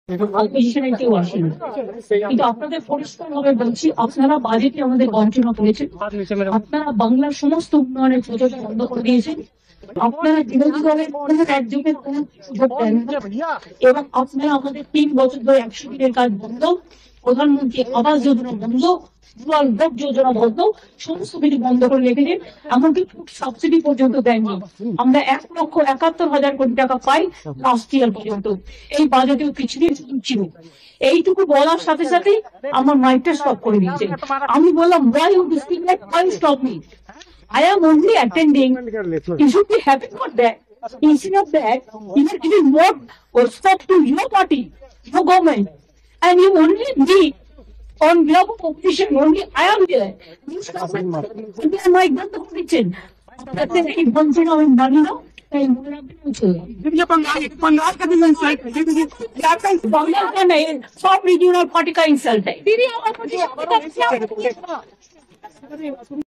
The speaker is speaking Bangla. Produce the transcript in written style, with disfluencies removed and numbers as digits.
অপোজিশনের কেউ আসেনি, কিন্তু আপনাদের পরিষ্কার ভাবে বলছি, আপনারা বাজেটে আমাদের বঞ্চনা করেছেন। আপনারা বাংলার সমস্ত উন্নয়নের প্রযোজনা বন্ধ করে দিয়েছেন। আপনারা বিরোধী দলের কোনো একজনের কোনো সুযোগ দেন না, এবং আপনারা আমাদের 3 বছর ধরে 100 দিনের কাজ বন্ধ, প্রধানমন্ত্রী আবাস যোজনা বন্ধ, রুরাল ভোট যোজনা বন্ধ, সমস্ত কিছু বন্ধ করে রেখেছেন। এমনকি ফুড সাবসিডি পর্যন্ত দেননি। আমরা 1,71,000 কোটি টাকা পাই লাস্ট ইয়ার পর্যন্ত। এই বাজেটেও পিছনে ছিল। এইটুকু বলার সাথে সাথে আমার মাইকটা স্টপ করে দিয়েছে। আমি বললাম, why you discriminate, why you stop me? I am only attending. You should be happy for that. Instead of that, you are giving more respect to your party, your government, and you only me on behalf of opposition. Only I am there. You stop it. You are my good opposition. That's it. If one thing I am done now. Bengal का नहीं, सब रीजनल पार्टी का इंसल्ट है।